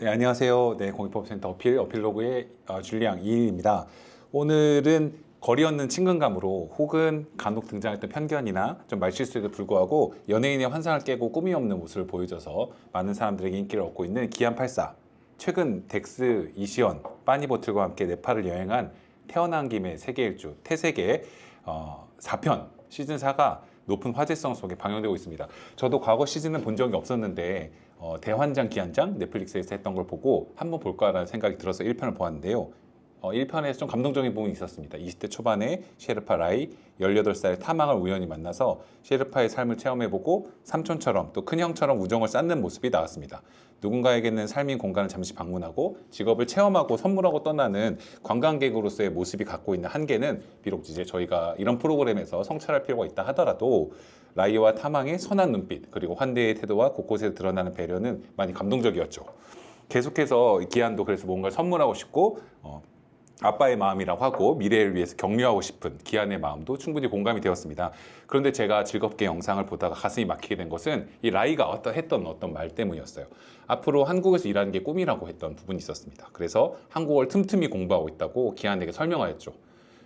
네, 안녕하세요. 네, 공익법센터 어필로그의 줄리앙 이인입니다. 오늘은 거리 없는 친근감으로 혹은 간혹 등장했던 편견이나 좀 말실수에도 불구하고 연예인의 환상을 깨고 꿈이 없는 모습을 보여줘서 많은 사람들에게 인기를 얻고 있는 기안84. 최근 덱스, 이시연, 빠니보틀과 함께 네팔을 여행한 태어난 김에 세계 일주, 태세계 4편 시즌 4가 높은 화제성 속에 방영되고 있습니다. 저도 과거 시즌은 본 적이 없었는데 대환장 기안장 넷플릭스에서 했던 걸 보고 한번 볼까라는 생각이 들어서 1편을 보았는데요. 1편에서 좀 감동적인 부분이 있었습니다. 20대 초반에 셰르파 라이 18살 타망을 우연히 만나서 셰르파의 삶을 체험해보고 삼촌처럼 또 큰형처럼 우정을 쌓는 모습이 나왔습니다. 누군가에게는 삶인 공간을 잠시 방문하고 직업을 체험하고 선물하고 떠나는 관광객으로서의 모습이 갖고 있는 한계는 비록 이제 저희가 이런 프로그램에서 성찰할 필요가 있다 하더라도 라이와 타망의 선한 눈빛 그리고 환대의 태도와 곳곳에 드러나는 배려는 많이 감동적이었죠. 계속해서 기안도 그래서 뭔가를 선물하고 싶고 아빠의 마음이라고 하고 미래를 위해서 격려하고 싶은 기안의 마음도 충분히 공감이 되었습니다. 그런데 제가 즐겁게 영상을 보다가 가슴이 막히게 된 것은 이 라이가 했던 어떤 말 때문이었어요. 앞으로 한국에서 일하는 게 꿈이라고 했던 부분이 있었습니다. 그래서 한국어를 틈틈이 공부하고 있다고 기안에게 설명하였죠.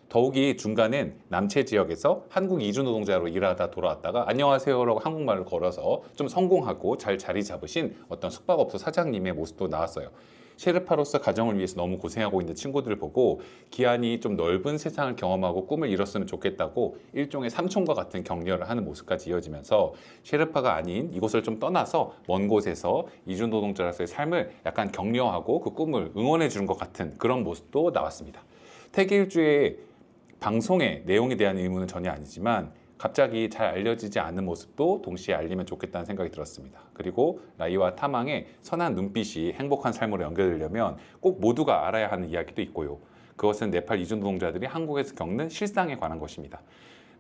더욱이 중간엔 남체 지역에서 한국 이주 노동자로 일하다 돌아왔다가 안녕하세요라고 한국말을 걸어서 좀 성공하고 잘 자리 잡으신 어떤 숙박업소 사장님의 모습도 나왔어요. 셰르파로서 가정을 위해서 너무 고생하고 있는 친구들을 보고 기안이 좀 넓은 세상을 경험하고 꿈을 이뤘으면 좋겠다고 일종의 삼촌과 같은 격려를 하는 모습까지 이어지면서 셰르파가 아닌 이곳을 좀 떠나서 먼 곳에서 이주 노동자로서의 삶을 약간 격려하고 그 꿈을 응원해 주는 것 같은 그런 모습도 나왔습니다. 태계일주의 방송의 내용에 대한 의무는 전혀 아니지만 갑자기 잘 알려지지 않은 모습도 동시에 알리면 좋겠다는 생각이 들었습니다. 그리고 라이와 타망의 선한 눈빛이 행복한 삶으로 연결되려면 꼭 모두가 알아야 하는 이야기도 있고요. 그것은 네팔 이주 노동자들이 한국에서 겪는 실상에 관한 것입니다.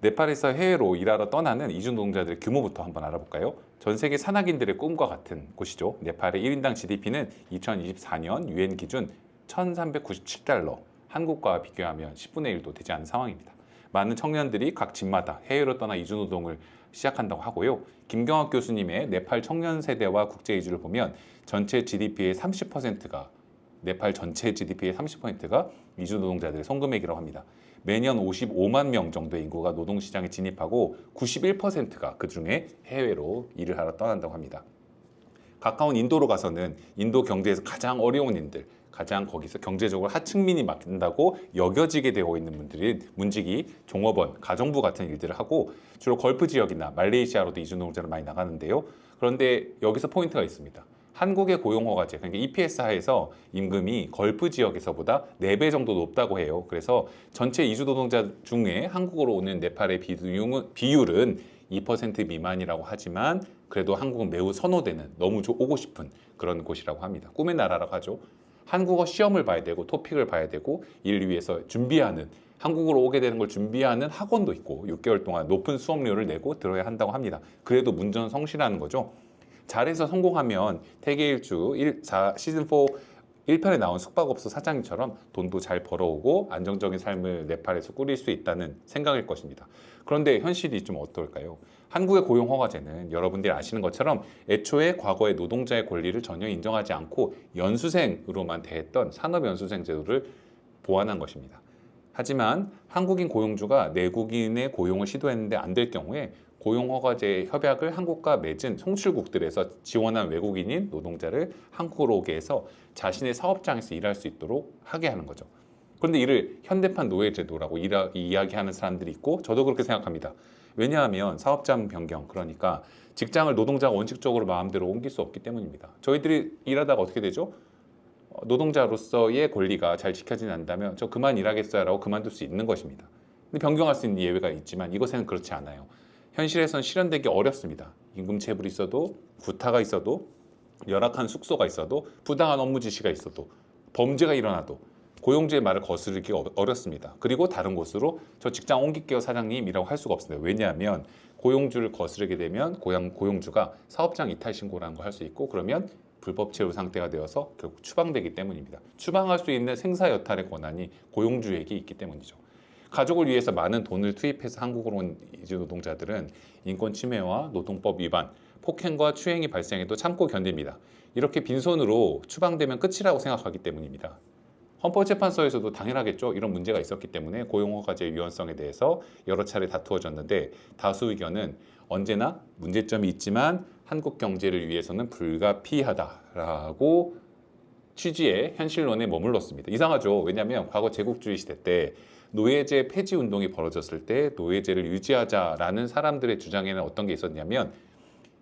네팔에서 해외로 일하러 떠나는 이주 노동자들의 규모부터 한번 알아볼까요? 전 세계 산악인들의 꿈과 같은 곳이죠. 네팔의 1인당 GDP는 2024년 유엔 기준 1397달러, 한국과 비교하면 10분의 1도 되지 않은 상황입니다. 많은 청년들이 각 집마다 해외로 떠나 이주노동을 시작한다고 하고요. 김경학 교수님의 네팔 청년 세대와 국제 이주를 보면 전체 GDP의 30%가 네팔 전체 GDP의 30%가 이주 노동자들의 성금액이라고 합니다. 매년 55만 명 정도의 인구가 노동시장에 진입하고 91%가 그중에 해외로 일을 하러 떠난다고 합니다. 가까운 인도로 가서는 인도 경제에서 가장 어려운 인들, 가장 거기서 경제적으로 하층민이 맡는다고 여겨지게 되어 있는 분들이 문직이 종업원, 가정부 같은 일들을 하고 주로 걸프 지역이나 말레이시아로도 이주노동자를 많이 나가는데요. 그런데 여기서 포인트가 있습니다. 한국의 고용허가제, 그러니까 EPS 하에서 임금이 걸프 지역에서보다 4배 정도 높다고 해요. 그래서 전체 이주노동자 중에 한국으로 오는 네팔의 비율은 2% 미만이라고 하지만 그래도 한국은 매우 선호되는, 너무 오고 싶은 그런 곳이라고 합니다. 꿈의 나라라고 하죠. 한국어 시험을 봐야 되고 토픽을 봐야 되고 이를 위해서 준비하는, 한국으로 오게 되는 걸 준비하는 학원도 있고 6개월 동안 높은 수업료를 내고 들어야 한다고 합니다. 그래도 문전성시라는 거죠. 잘해서 성공하면 태계일주 시즌 4 1편에 나온 숙박업소 사장님처럼 돈도 잘 벌어오고 안정적인 삶을 네팔에서 꾸릴 수 있다는 생각일 것입니다. 그런데 현실이 좀 어떨까요? 한국의 고용허가제는 여러분들이 아시는 것처럼 애초에 과거의 노동자의 권리를 전혀 인정하지 않고 연수생으로만 대했던 산업연수생 제도를 보완한 것입니다. 하지만 한국인 고용주가 내국인의 고용을 시도했는데 안 될 경우에 고용허가제 협약을 한국과 맺은 송출국들에서 지원한 외국인인 노동자를 한국으로 오게 해서 자신의 사업장에서 일할 수 있도록 하게 하는 거죠. 그런데 이를 현대판 노예제도라고 이야기하는 사람들이 있고 저도 그렇게 생각합니다. 왜냐하면 사업장 변경, 그러니까 직장을 노동자가 원칙적으로 마음대로 옮길 수 없기 때문입니다. 저희들이 일하다가 어떻게 되죠? 노동자로서의 권리가 잘 지켜지지 않는다면 저 그만 일하겠어요 라고 그만둘 수 있는 것입니다. 근데 변경할 수 있는 예외가 있지만 이것에는 그렇지 않아요. 현실에선 실현되기 어렵습니다. 임금체불이 있어도, 구타가 있어도, 열악한 숙소가 있어도, 부당한 업무 지시가 있어도, 범죄가 일어나도 고용주의 말을 거스르기 어렵습니다. 그리고 다른 곳으로 저 직장 옮길게요 사장님이라고 할 수가 없습니다. 왜냐하면 고용주를 거스르게 되면 고용주가 사업장 이탈 신고라는 걸 할 수 있고 그러면 불법 채용 상태가 되어서 결국 추방되기 때문입니다. 추방할 수 있는 생사여탈의 권한이 고용주에게 있기 때문이죠. 가족을 위해서 많은 돈을 투입해서 한국으로 온 이주 노동자들은 인권 침해와 노동법 위반, 폭행과 추행이 발생해도 참고 견딥니다. 이렇게 빈손으로 추방되면 끝이라고 생각하기 때문입니다. 헌법재판소에서도 당연하겠죠. 이런 문제가 있었기 때문에 고용허가제의 유연성에 대해서 여러 차례 다투어졌는데 다수 의견은 언제나 문제점이 있지만 한국 경제를 위해서는 불가피하다라고 취지의 현실론에 머물렀습니다. 이상하죠. 왜냐하면 과거 제국주의 시대 때 노예제 폐지 운동이 벌어졌을 때 노예제를 유지하자라는 사람들의 주장에는 어떤 게 있었냐면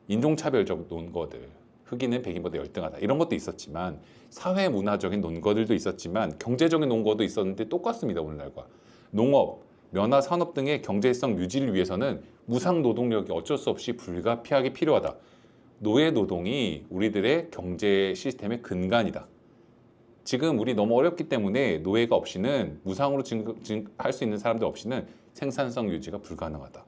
인종차별적 논거들, 흑인은 백인보다 열등하다 이런 것도 있었지만 사회 문화적인 논거들도 있었지만 경제적인 논거도 있었는데 똑같습니다. 오늘날과 농업, 면화 산업 등의 경제성 유지를 위해서는 무상 노동력이 어쩔 수 없이 불가피하게 필요하다. 노예 노동이 우리들의 경제 시스템의 근간이다. 지금 우리 너무 어렵기 때문에 노예가 없이는 무상으로 할 수 있는 사람들 없이는 생산성 유지가 불가능하다.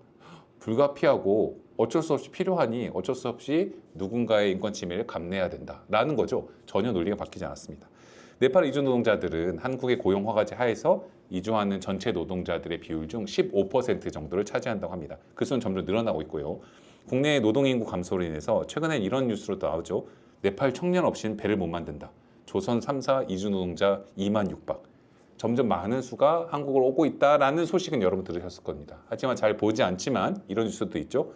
불가피하고 어쩔 수 없이 필요하니 어쩔 수 없이 누군가의 인권 침해를 감내해야 된다라는 거죠. 전혀 논리가 바뀌지 않았습니다. 네팔 이주 노동자들은 한국의 고용 허가제 하에서 이주하는 전체 노동자들의 비율 중 15% 정도를 차지한다고 합니다. 그 수는 점점 늘어나고 있고요. 국내 노동 인구 감소로 인해서 최근엔 이런 뉴스로 나오죠. 네팔 청년 없이는 배를 못 만든다. 조선 3사 이주 노동자 2만 6박. 점점 많은 수가 한국으로 오고 있다라는 소식은 여러분 들으셨을 겁니다. 하지만 잘 보지 않지만 이런 뉴스도 있죠.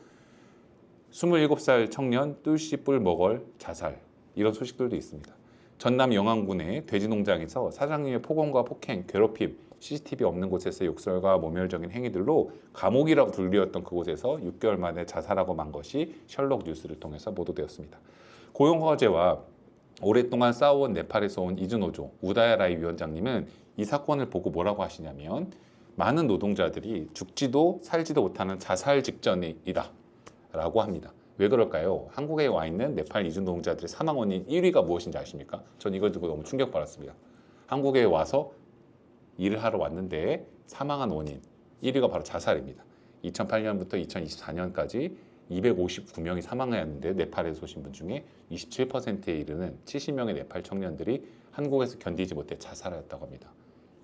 27살 청년 뚫씨 뿔 먹을 자살 이런 소식들도 있습니다. 전남 영암군의 돼지 농장에서 사장님의 폭언과 폭행, 괴롭힘, CCTV 없는 곳에서 욕설과 모멸적인 행위들로 감옥이라고 불리웠던 그곳에서 6개월 만에 자살하고 만 것이 셜록 뉴스를 통해서 보도되었습니다. 고용허가제와 오랫동안 싸워온 네팔에서 온 이즈노조 우다야라이 위원장님은 이 사건을 보고 뭐라고 하시냐면 많은 노동자들이 죽지도 살지도 못하는 자살 직전이다 라고 합니다. 왜 그럴까요? 한국에 와 있는 네팔 이주 노동자들의 사망 원인 1위가 무엇인지 아십니까? 전 이걸 듣고 너무 충격받았습니다. 한국에 와서 일을 하러 왔는데 사망한 원인 1위가 바로 자살입니다. 2008년부터 2024년까지 259명이 사망하였는데 네팔에서 오신 분 중에 27%에 이르는 70명의 네팔 청년들이 한국에서 견디지 못해 자살하였다고 합니다.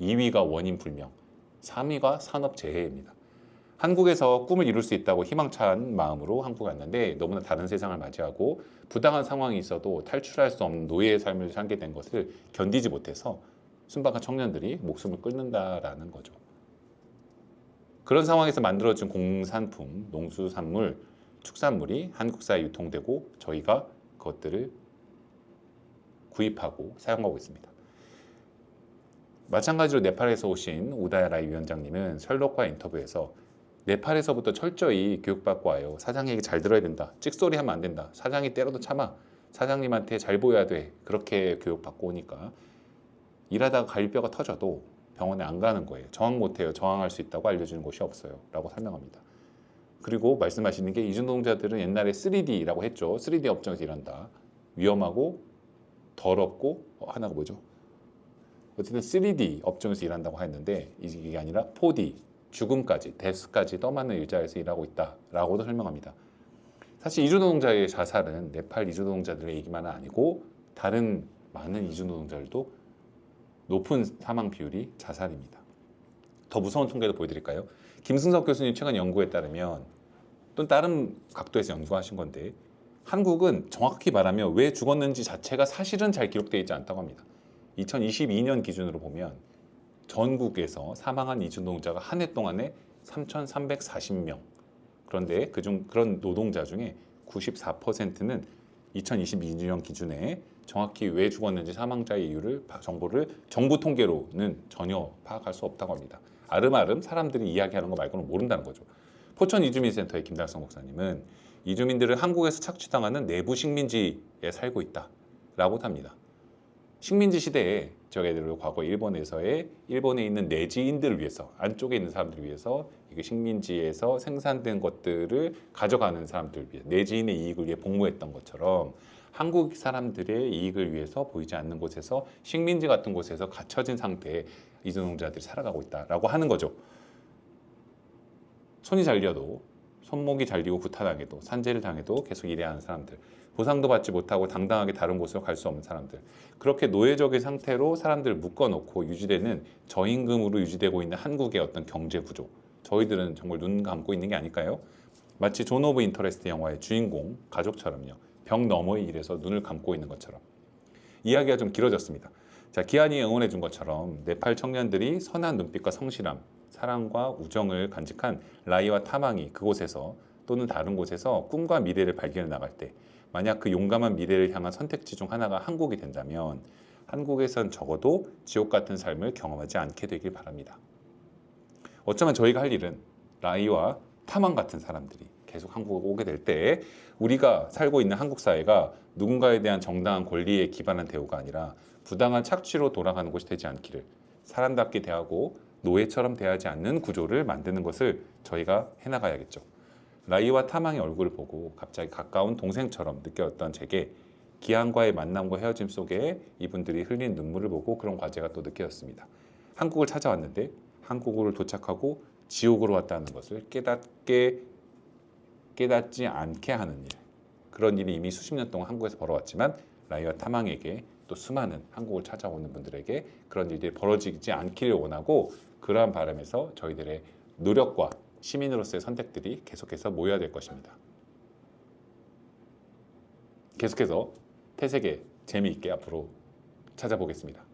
2위가 원인 불명, 3위가 산업재해입니다. 한국에서 꿈을 이룰 수 있다고 희망찬 마음으로 한국에 왔는데 너무나 다른 세상을 맞이하고 부당한 상황이 있어도 탈출할 수 없는 노예의 삶을 살게 된 것을 견디지 못해서 순박한 청년들이 목숨을 끊는다라는 거죠. 그런 상황에서 만들어진 공산품, 농수산물, 축산물이 한국사에 유통되고 저희가 그것들을 구입하고 사용하고 있습니다. 마찬가지로 네팔에서 오신 우다야라이 위원장님은 셜록과 인터뷰에서 네팔에서부터 철저히 교육받고 와요. 사장에게 잘 들어야 된다. 찍소리 하면 안 된다. 사장이 때려도 참아. 사장님한테 잘 보여야 돼. 그렇게 교육받고 오니까 일하다가 갈비뼈가 터져도 병원에 안 가는 거예요. 저항 못해요. 저항할 수 있다고 알려주는 곳이 없어요. 라고 설명합니다. 그리고 말씀하시는 게 이주노동자들은 옛날에 3D라고 했죠. 3D 업종에서 일한다. 위험하고 더럽고 하나가 뭐죠? 어쨌든 3D 업종에서 일한다고 했는데 이게 아니라 4D, 죽음까지, 데스까지 떠맞는 일자리에서 일하고 있다라고도 설명합니다. 사실 이주노동자의 자살은 네팔 이주노동자들의 얘기만은 아니고 다른 많은 이주노동자들도 높은 사망 비율이 자살입니다. 더 무서운 통계도 보여드릴까요? 김승석 교수님 최근 연구에 따르면 또는 다른 각도에서 연구하신 건데 한국은 정확히 말하면 왜 죽었는지 자체가 사실은 잘 기록되어 있지 않다고 합니다. 2022년 기준으로 보면 전국에서 사망한 이주노동자가 한 해 동안에 3,340명. 그런데 그런 노동자 중에 94%는 2022년 기준에 정확히 왜 죽었는지 사망자의 이유를 정보를 정부 통계로는 전혀 파악할 수 없다고 합니다. 아름아름 사람들이 이야기하는 거 말고는 모른다는 거죠. 포천 이주민센터의 김달성 목사님은 이주민들은 한국에서 착취당하는 내부 식민지에 살고 있다라고 합니다. 식민지 시대에 저희들은 과거 일본에 있는 내지인들을 위해서 안쪽에 있는 사람들을 위해서 이게 식민지에서 생산된 것들을 가져가는 사람들을 위해 내지인의 이익을 위해 복무했던 것처럼 한국 사람들의 이익을 위해서 보이지 않는 곳에서 식민지 같은 곳에서 갇혀진 상태의 이주노동자들이 살아가고 있다라고 하는 거죠. 손이 잘려도 손목이 잘리고 구타당해도 산재를 당해도 계속 일해야 하는 사람들, 보상도 받지 못하고 당당하게 다른 곳으로 갈 수 없는 사람들, 그렇게 노예적인 상태로 사람들을 묶어놓고 유지되는 저임금으로 유지되고 있는 한국의 어떤 경제 구조, 저희들은 정말 눈 감고 있는 게 아닐까요? 마치 존 오브 인터레스트 영화의 주인공 가족처럼요. 벽 너머의 일에서 눈을 감고 있는 것처럼. 이야기가 좀 길어졌습니다. 자, 기한이 응원해 준 것처럼 네팔 청년들이 선한 눈빛과 성실함, 사랑과 우정을 간직한 라이와 타망이 그곳에서 또는 다른 곳에서 꿈과 미래를 발견해 나갈 때 만약 그 용감한 미래를 향한 선택지 중 하나가 한국이 된다면 한국에선 적어도 지옥 같은 삶을 경험하지 않게 되길 바랍니다. 어쩌면 저희가 할 일은 라이와 타망 같은 사람들이 계속 한국에 오게 될 때 우리가 살고 있는 한국 사회가 누군가에 대한 정당한 권리에 기반한 대우가 아니라 부당한 착취로 돌아가는 곳이 되지 않기를 사람답게 대하고 노예처럼 대하지 않는 구조를 만드는 것을 저희가 해나가야겠죠. 라이와 타망의 얼굴을 보고 갑자기 가까운 동생처럼 느꼈던 제게 기한과의 만남과 헤어짐 속에 이분들이 흘린 눈물을 보고 그런 과제가 또 느껴졌습니다. 한국을 찾아왔는데 한국으로 도착하고 지옥으로 왔다는 것을 깨닫지 않게 하는 일. 그런 일이 이미 수십 년 동안 한국에서 벌어왔지만 라이와 타망에게 또 수많은 한국을 찾아오는 분들에게 그런 일들이 벌어지지 않기를 원하고 그러한 바람에서 저희들의 노력과 시민으로서의 선택들이 계속해서 모여야 될 것입니다. 계속해서 태세계 재미있게 앞으로 찾아보겠습니다.